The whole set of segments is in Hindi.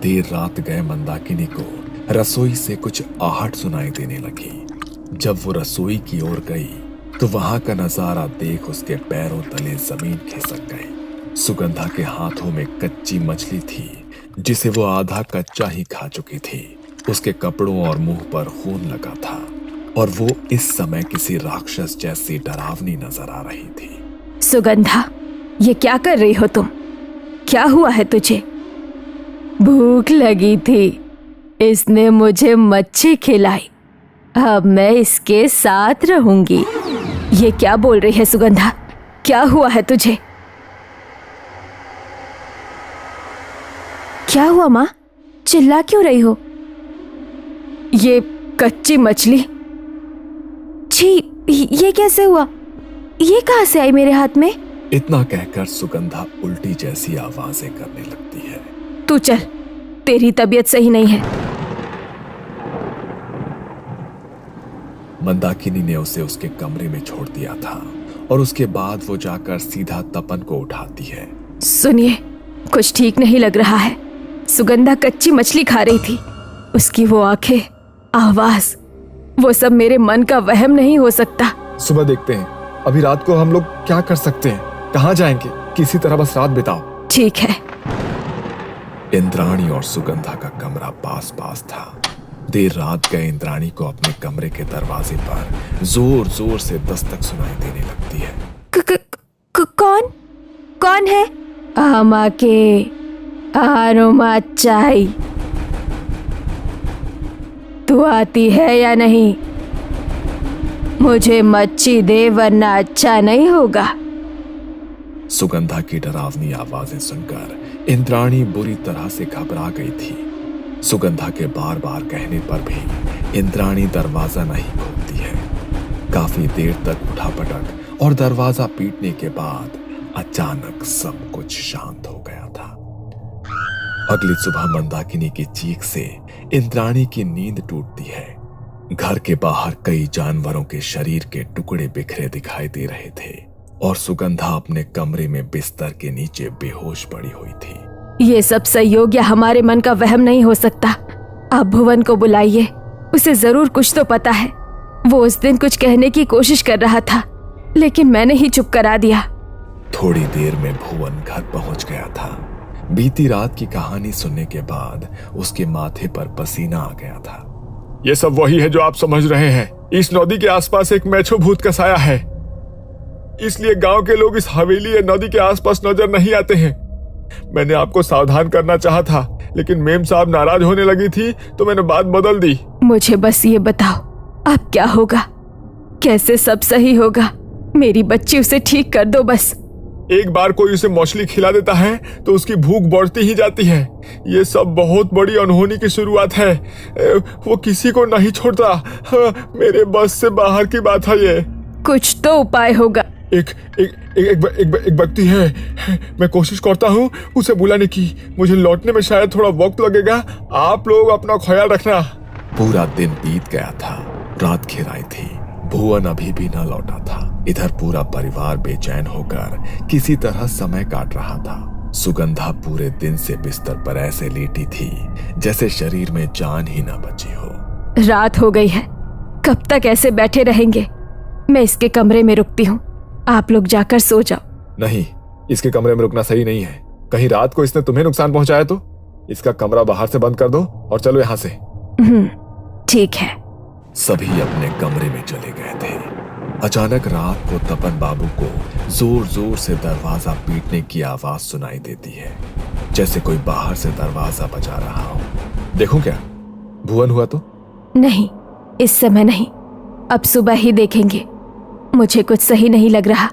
देर रात गए मंदाकिनी को रसोई से कुछ आहट सुनाई देने लगी। जब वो रसोई की ओर गई तो वहां का नजारा देख उसके पैरों तले जमीन खिसक गई। सुगंधा के हाथों में कच्ची मछली थी जिसे वो आधा कच्चा ही खा चुकी थी। उसके कपड़ों और मुंह पर खून लगा था और वो इस समय किसी राक्षस जैसी डरावनी नजर आ रही थी। सुगंधा, ये क्या कर रही हो तुम? क्या हुआ है तुझे? भूख लगी थी, इसने मुझे मच्छी खिलाई, अब मैं इसके साथ रहूंगी। ये क्या बोल रही है सुगंधा? क्या हुआ है तुझे? क्या हुआ माँ? चिल्ला क्यों रही हो? ये कच्ची मछली, छी, ये कैसे हुआ? ये कहां से आई मेरे हाथ में? इतना कहकर सुगंधा उल्टी जैसी आवाजें करने लगती है। तू चल, तेरी तबीयत सही नहीं है। मंदाकिनी ने उसे उसके कमरे में छोड़ दिया था और उसके बाद वो जाकर सीधा तपन को उठाती है। सुनिए, कुछ ठीक नहीं लग रहा है। सुगंधा कच्ची मछली खा रही थी। उसकी वो आंखें, आवाज, वो सब मेरे मन का वहम नहीं हो सकता। सुबह देखते हैं। अभी रात को हम लोग क्या कर सकते हैं? कहाँ जाएंगे? किसी तरह बस रात बिताओ। ठीक है। इंद्राणी और सुगंधा का कमरा पास पास था। देर रात गए इंद्राणी को अपने कमरे के दरवाजे पर जोर जोर से दस्तक सुनाई देने लगती है। कौन? कौन है? आमाके आरुमाचाई, तू आती है या नहीं? मुझे मच्छी दे वरना अच्छा नहीं होगा। सुगंधा की डरावनी आवाजें सुनकर इंद्राणी बुरी तरह से घबरा गई थी। सुगंधा के बार बार कहने पर भी इंद्राणी दरवाजा नहीं खोलती है। काफी देर तक उठापटक और दरवाजा पीटने के बाद अचानक सब कुछ शांत हो गया था। अगली सुबह मंदाकिनी की चीख से इंद्राणी की नींद टूटती है। घर के बाहर कई जानवरों के शरीर के टुकड़े बिखरे दिखाई दे रहे थे और सुगंधा अपने कमरे में बिस्तर के नीचे बेहोश पड़ी हुई थी। ये सब संयोग या हमारे मन का वहम नहीं हो सकता। आप भुवन को बुलाइए, उसे जरूर कुछ तो पता है। वो उस दिन कुछ कहने की कोशिश कर रहा था लेकिन मैंने ही चुप करा दिया। थोड़ी देर में भुवन घर पहुंच गया था। बीती रात की कहानी सुनने के बाद उसके माथे पर पसीना आ गया था। ये सब वही है जो आप समझ रहे हैं। इस नदी के आसपास एक मैछो भूत का साया है, इसलिए गांव के लोग इस हवेली या नदी के आसपास नजर नहीं आते हैं। मैंने आपको सावधान करना चाहा था लेकिन मेम साहब नाराज होने लगी थी तो मैंने बात बदल दी। मुझे बस ये बताओ, अब क्या होगा? कैसे सब सही होगा? मेरी बच्ची, उसे ठीक कर दो बस। एक बार कोई उसे मछली खिला देता है तो उसकी भूख बढ़ती ही जाती है। ये सब बहुत बड़ी अनहोनी की शुरुआत है। वो किसी को नहीं छोड़ता। हाँ, मेरे बस से बाहर की बात है ये। कुछ तो उपाय होगा। एक व्यक्ति है, मैं कोशिश करता हूँ उसे बुलाने की। मुझे लौटने में शायद थोड़ा वक्त लगेगा। आप लोग अपना ख्याल रखना। पूरा दिन बीत गया था। रात घिर आई थी। भुवन अभी भी न लौटा था। इधर पूरा परिवार बेचैन होकर किसी तरह समय काट रहा था। सुगंधा पूरे दिन से बिस्तर पर ऐसे लेटी थी जैसे शरीर में जान ही न बची हो। रात हो गई है, कब तक ऐसे बैठे रहेंगे? मैं इसके कमरे में रुकती हूँ, आप लोग जाकर सो जाओ। नहीं, इसके कमरे में रुकना सही नहीं है। कहीं रात को इसने तुम्हें नुकसान पहुंचाया तो? इसका कमरा बाहर से बंद कर दो और चलो यहाँ से। ठीक है। सभी अपने कमरे में चले गए थे। अचानक रात को तपन बाबू को जोर जोर से दरवाजा पीटने की आवाज सुनाई देती है, जैसे कोई बाहर से दरवाजा बजा रहा हो। देखो क्या भुवन हुआ तो? नहीं, इस समय नहीं, अब सुबह ही देखेंगे। मुझे कुछ सही नहीं लग रहा।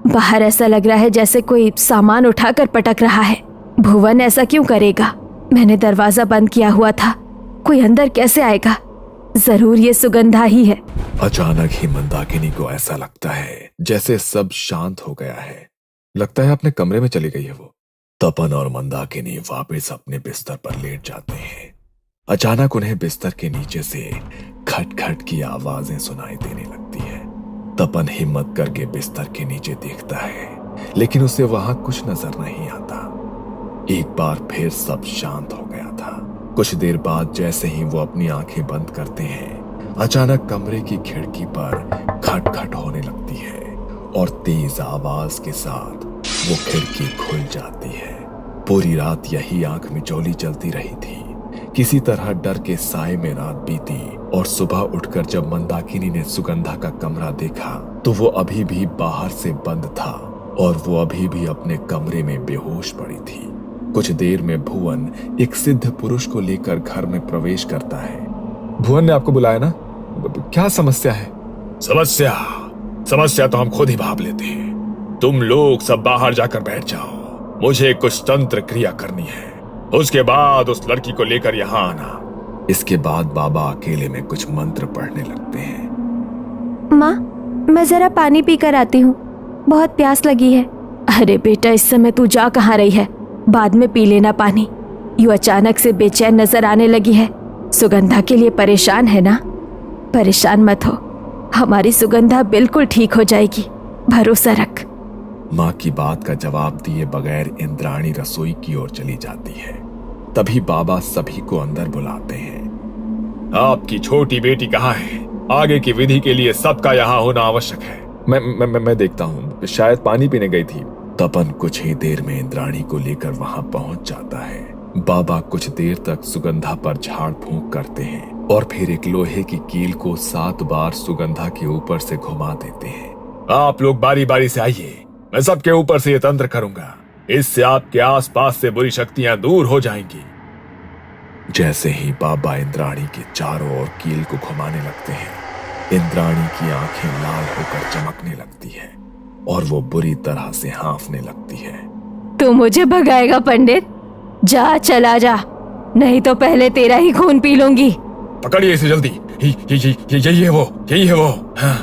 बाहर ऐसा लग रहा है जैसे कोई सामान उठाकर पटक रहा है। भुवन ऐसा क्यों करेगा? मैंने दरवाजा बंद किया हुआ था, कोई अंदर कैसे आएगा? जरूर ये सुगंधा ही है। अचानक ही मंदाकिनी को ऐसा लगता है जैसे सब शांत हो गया है। लगता है अपने कमरे में चली गई है वो। तपन और मंदाकिनी वापस अपने बिस्तर पर लेट जाते हैं। अचानक उन्हें बिस्तर के नीचे से खटखट की आवाजें सुनाई देने लगती है। तपन हिम्मत करके बिस्तर के नीचे देखता है, लेकिन उसे वहां कुछ नजर नहीं आता। एक बार फिर सब शांत हो गया था। कुछ देर बाद जैसे ही वो अपनी आंखें बंद करते हैं, अचानक कमरे की खिड़की पर खटखट होने लगती है और तेज आवाज के साथ वो खिड़की खुल जाती है। पूरी रात यही आंख मिचौली चलती रही थी। किसी तरह डर के साए में रात बीती और सुबह उठकर जब मंदाकिनी ने सुगंधा का कमरा देखा तो वो अभी भी बाहर से बंद था और वो अभी भी अपने कमरे में बेहोश पड़ी थी। कुछ देर में भुवन एक सिद्ध पुरुष को लेकर घर में प्रवेश करता है। भुवन ने आपको बुलाया ना? क्या समस्या है? समस्या तो हम खुद ही भाप लेते हैं। तुम लोग सब बाहर जाकर बैठ जाओ, मुझे कुछ तंत्र क्रिया करनी है, उसके बाद उस लड़की को लेकर यहाँ आना। इसके बाद बाबा अकेले में कुछ मंत्र पढ़ने लगते हैं। माँ, मैं जरा पानी पीकर आती हूँ, बहुत प्यास लगी है। अरे बेटा, इस समय तू जा कहाँ रही है? बाद में पी लेना पानी। यूँ अचानक से बेचैन नजर आने लगी है। सुगंधा के लिए परेशान है ना? परेशान मत हो, हमारी सुगंधा बिल्कुल ठीक हो जाएगी, भरोसा रख। माँ की बात का जवाब दिए बगैर इंद्राणी रसोई की ओर चली जाती है। तभी बाबा सभी को अंदर बुलाते हैं। आपकी छोटी बेटी कहाँ है? आगे की विधि के लिए सबका यहाँ होना आवश्यक है। मैं देखता हूँ, शायद पानी पीने गई थी। तपन कुछ ही देर में इंद्राणी को लेकर वहां पहुंच जाता है। बाबा कुछ देर तक सुगंधा पर झाड़ फूंक करते हैं और फिर एक लोहे की कील को 7 बार सुगंधा के ऊपर से घुमा देते हैं। आप लोग बारी बारी से आइए, मैं सबके ऊपर से ये तंत्र करूंगा, इससे आपके आसपास से बुरी शक्तियां दूर हो जाएंगी। जैसे ही बाबा इंद्राणी के चारों ओर कील को घुमाने लगते हैं, इंद्राणी की आंखें लाल होकर चमकने लगती है और वो बुरी तरह से हांफने लगती है। तू मुझे भगाएगा पंडित? जा, चला जा, नहीं तो पहले तेरा ही खून पी लूंगी। पकड़िए इसे जल्दी, यही है वो। हाँ।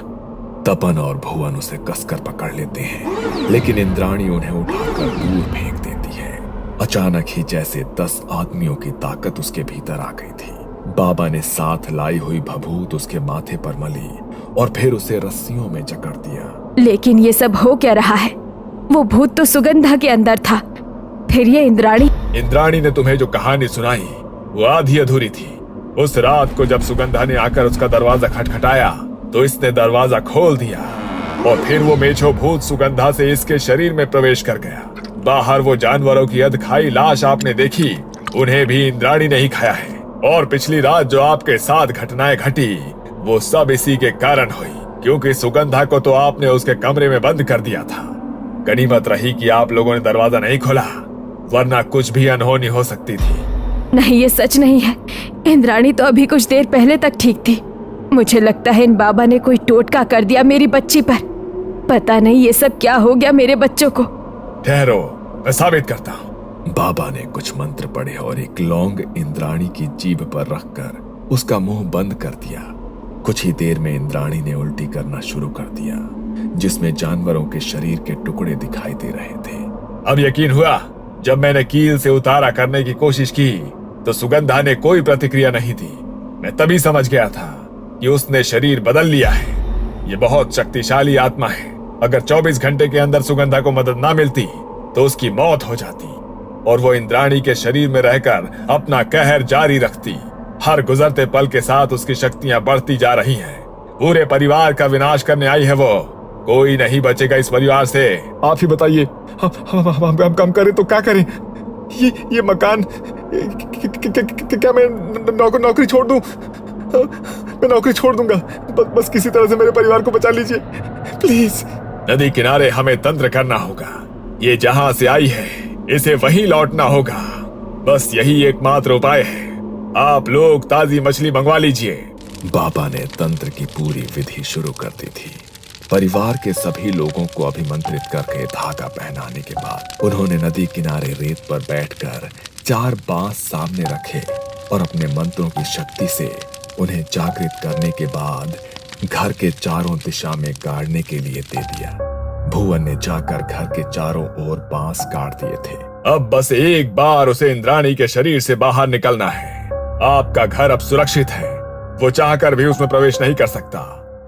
तपन और भुवन उसे कसकर पकड़ लेते हैं, लेकिन इंद्राणी उन्हें उठाकर दूर फेंक देती है। अचानक ही जैसे 10 आदमियों की ताकत उसके भीतर आ गई थी। बाबा ने साथ लाई हुई भभूत उसके माथे पर मली और फिर उसे रस्सियों में जकड़ दिया। लेकिन ये सब हो क्या रहा है? वो भूत तो सुगंधा के अंदर था, फिर ये इंद्राणी ने तुम्हें जो कहानी सुनाई वो आधी अधूरी थी। उस रात को जब सुगंधा ने आकर उसका दरवाजा खटखटाया तो इसने दरवाजा खोल दिया और फिर वो मेछो भूत सुगंधा से इसके शरीर में प्रवेश कर गया। बाहर वो जानवरों की अधखाई लाश आपने देखी, उन्हें भी इंद्राणी ने ही खाया है। और पिछली रात जो आपके साथ घटनाएं घटी वो सब इसी के कारण हुई, क्योंकि सुगंधा को तो आपने उसके कमरे में बंद कर दिया था। गनीमत रही कि आप लोगों ने दरवाजा नहीं खोला, वरना कुछ भी अनहोनी हो सकती थी। नहीं, ये सच नहीं है। इंद्राणी तो अभी कुछ देर पहले तक ठीक थी। मुझे लगता है इन बाबा ने कोई टोटका कर दिया मेरी बच्ची पर। पता नहीं ये सब क्या हो गया मेरे बच्चों को। ठहरो, मैं साबित करता हूँ। बाबा ने कुछ मंत्र पढ़े और एक लौंग इंद्राणी की जीभ पर रखकर उसका मुंह बंद कर दिया। कुछ ही देर में इंद्राणी ने उल्टी करना शुरू कर दिया, जिसमें जानवरों के शरीर के टुकड़े दिखाई दे रहे थे। अब यकीन हुआ, जब मैंने कील से उतारा करने की कोशिश की तो सुगंधा ने कोई प्रतिक्रिया नहीं दी। मैं तभी समझ गया था कि उसने शरीर बदल लिया है। ये बहुत शक्तिशाली आत्मा है। अगर 24 घंटे के अंदर सुगंधा को मदद ना मिलती तो उसकी मौत हो जाती और वो इंद्राणी के शरीर में रहकर अपना कहर जारी रखती। हर गुजरते पल के साथ उसकी शक्तियां बढ़ती जा रही हैं। पूरे परिवार का विनाश करने आई है वो। कोई नहीं बचेगा इस परिवार से। आप ही बताइए, हम कम करें तो क्या करें? ये मकान क्या मैं नौकरी छोड़ दूं? मैं नौकरी छोड़ दूंगा। बस किसी तरह से मेरे परिवार को बचा लीजिए प्लीज। नदी किनारे हमें तंत्र करना होगा। ये जहां से आई है इसे वहीं लौटना होगा। बस यही एकमात्र उपाय है। आप लोग ताजी मछली मंगवा लीजिए। बाबा ने तंत्र की पूरी विधि शुरू कर दी थी। परिवार के सभी लोगों को अभिमंत्रित करके धागा पहनाने के बाद उन्होंने नदी किनारे रेत पर बैठकर 4 बांस सामने रखे और अपने मंत्रों की शक्ति से उन्हें जागृत करने के बाद घर के चारों दिशा में गाड़ने के लिए दे दिया। भुवन ने जाकर घर के चारों ओर बांस काट दिए थे। अब बस एक बार उसे इंद्राणी के शरीर से बाहर निकलना है। आपका घर अब सुरक्षित है। वो चाहकर भी उसमें प्रवेश नहीं कर सकता।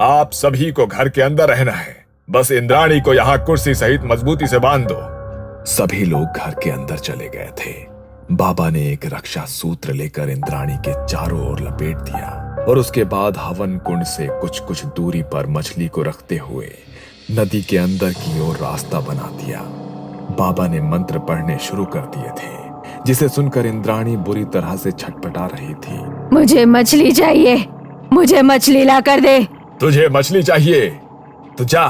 आप सभी को घर के अंदर रहना है। बस इंद्राणी को यहाँ कुर्सी सहित मजबूती से बांध दो। सभी लोग घर के अंदर चले गए थे। बाबा ने एक रक्षा सूत्र लेकर इंद्राणी के चारों ओर लपेट दिया और उसके बाद हवन कुंड से कुछ कुछ दूरी पर मछली को रखते हुए नदी के अंदर की ओर रास्ता बना दिया। बाबा ने मंत्र पढ़ने शुरू कर दिए थे, जिसे सुनकर इंद्राणी बुरी तरह से छटपटा रही थी। मुझे मछली चाहिए, मुझे मछली ला कर दे। तुझे मछली चाहिए तो जा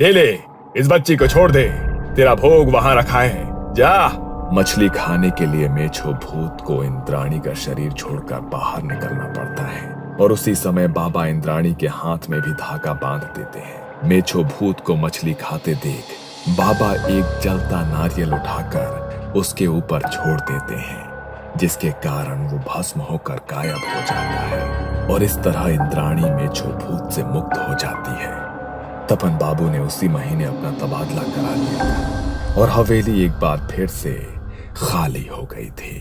ले, इस बच्ची को छोड़ दे, तेरा भोग वहां रखा है, जा। मछली खाने के लिए मेछो भूत को इंद्राणी का शरीर छोड़कर बाहर निकलना पड़ता है और उसी समय बाबा इंद्राणी के हाथ में भी धागा बांध देते हैं। मेछो भूत को मछली खाते देख बाबा एक जलता नारियल उठाकर उसके ऊपर छोड़ देते हैं, जिसके कारण वो भस्म होकर गायब हो जाता है और इस तरह इंद्राणी मेछो भूत से मुक्त हो जाती है। तपन बाबू ने उसी महीने अपना तबादला करा लिया था और हवेली एक बार फिर से खाली हो गई थी।